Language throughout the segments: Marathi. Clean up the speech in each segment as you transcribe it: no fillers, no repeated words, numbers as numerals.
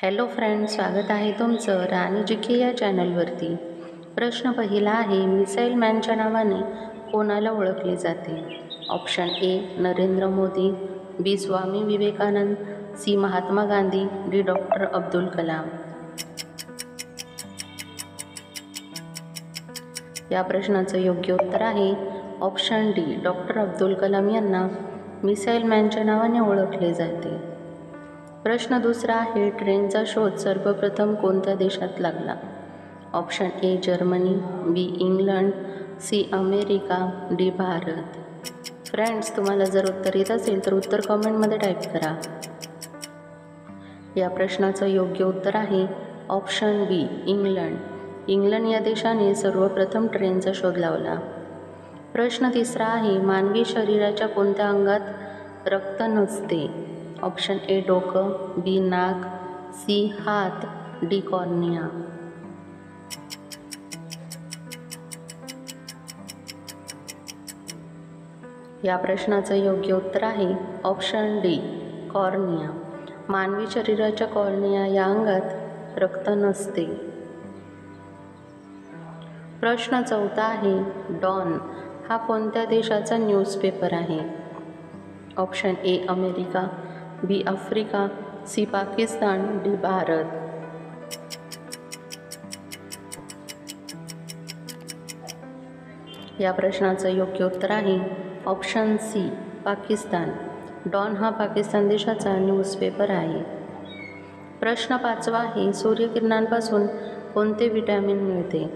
हॅलो फ्रेंड्स, स्वागत आहे तुमचं राणी जीके या चॅनलवरती। प्रश्न पहिला आहे, मिसाईल मॅनच्या नावाने कोणाला ओळखले जाते? Option A Narendra Modi, B Swami Vivekananda, C Mahatma Gandhi, D doctor Abdul Kalam. या प्रश्नाचं योग्य उत्तर आहे option D, doctor Abdul Kalam यांना मिसाईल मॅनच्या नावाने ओळखले जाते। प्रश्न दुसरा आहे, ट्रेनचा शोध सर्वप्रथम कोणत्या देशात लागला? Option A Germany, B England, C America, D Bharat. Friends, तुम्हाला जर उत्तर येत असेल तर उत्तर कमेंटमध्ये टाईप करा। या प्रश्नाचं योग्य उत्तर आहे ऑप्शन बी इंग्लंड। इंग्लंड या देशाने सर्वप्रथम ट्रेनचा शोध लावला। प्रश्न तिसरा आहे, मानवी शरीराच्या कोणत्या अंगात रक्त नसते? ऑप्शन ए डोकं, बी नाक, सी हात, डी कॉर्निया। या प्रश्नाचं योग्य उत्तर आहे ऑप्शन डी कॉर्निया। मानवी शरीराच्या कॉर्निया या अंगात रक्त नसते। प्रश्न चौथा आहे, डॉन हा कोणत्या देशाचा न्यूजपेपर आहे? Option A America, B Africa, C Pakistan, D Bharat. या प्रश्नाचं योग्य उत्तर आहे ऑप्शन सी पाकिस्तान। डॉन हा पाकिस्तान देशाचा न्यूजपेपर आहे। प्रश्न पाचवा आहे, सूर्यकिरणांपासून कोणते विटॅमिन मिळते?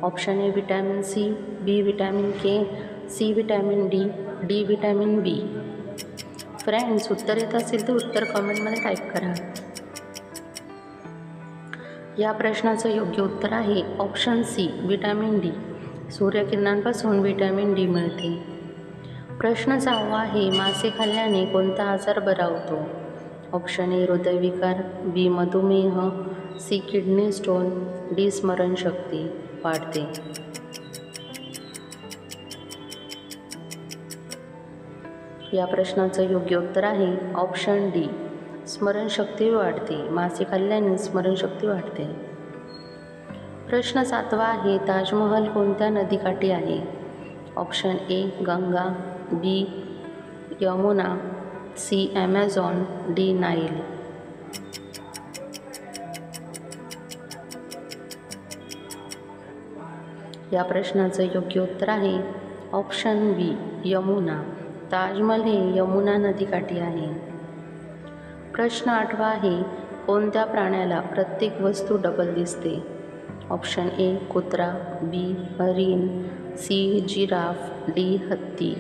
Option A vitamin C, B vitamin K, C vitamin D, D vitamin B. Friends, उत्तर येत असेल तर उत्तर कमेंटमध्ये टाईप करा। या प्रश्नाचं योग्य उत्तर आहे ऑप्शन सी विटॅमिन डी। सूर्यकिरणांपासून विटॅमिन डी मिळते। प्रश्न सहावा आहे, मासे खाल्ल्याने कोणता आजार बरा होतो? ऑप्शन ए हृदयविकार, बी मधुमेह, सी किडनी स्टोन, डी स्मरणशक्ती वाढते। या प्रश्नाचं योग्य उत्तर आहे ऑप्शन डी स्मरणशक्ती वाढते। मासे खाल्ल्याने स्मरणशक्ती वाढते। प्रश्न सातवा आहे, ताजमहल कोणत्या नदीकाठी आहे? Option A Ganga, B Yamuna, C Amazon, D Nile. या प्रश्नाचं योग्य उत्तर आहे ऑप्शन बी यमुना। ताजमहल हे यमुना नदीकाठी आहे। प्रश्न आठवा आहे, कोणत्या प्राण्याला प्रत्येक वस्तू डबल दिसते? ऑप्शन ए कुत्रा, बी हरिण, सी जिराफ, डी हत्ती।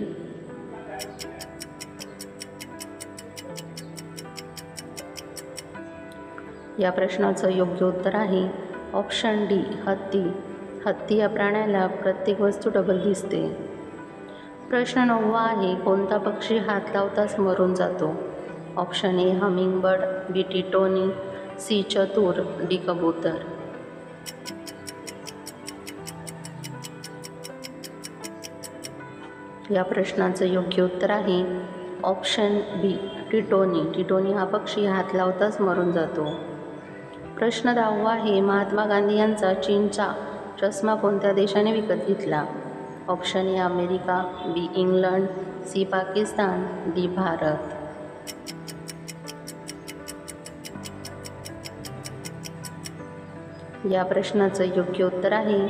या प्रश्नाचं योग्य उत्तर आहे ऑप्शन डी हत्ती। हत्ती या प्राण्याला प्रत्येक वस्तू डबल दिसते। प्रश्न नववा आहे, कोणता पक्षी हात लावताच मरून जातो? ऑप्शन ए हमिंगबर्ड, बी टिटोनी, सी चतुर, डी कबूतर। या प्रश्नाचं योग्य उत्तर आहे ऑप्शन बी टिटोनी। टिटोनी हा पक्षी हात लावताच मरून जातो। प्रश्न 10वा आहे, महात्मा गांधी यांचा चीनचा चष्मा कोणत्या देशाने विकत घेतला? Option A America, B England, C Pakistan, D Bharat. या प्रश्नाचं योग्य उत्तर आहे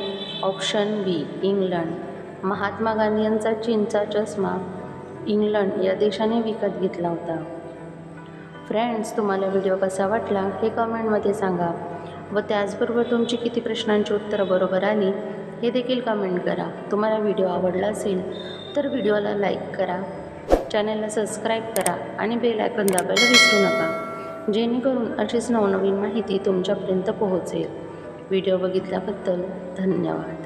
option B England. Mahatma Gandhi यांचा चीनचा चष्मा इंग्लंड या देशाने विकत घेतला होता। फ्रेंड्स, तुम्हाला व्हिडिओ कसा वाटला हे कमेंटमध्ये सांगा व त्याचबरोबर तुमची किती प्रश्नांची उत्तरं बरोबर आली हे देखील कमेंट करा। तुम्हाला व्हिडिओ आवडला असेल तर व्हिडिओला लाईक करा, चॅनलला सबस्क्राईब करा आणि बेल आयकॉन दाबायला विसरू नका, जेणेकरून अशीच नवनवीन माहिती तुमच्यापर्यंत पोहोचेल। व्हिडिओ बघितल्याबद्दल धन्यवाद।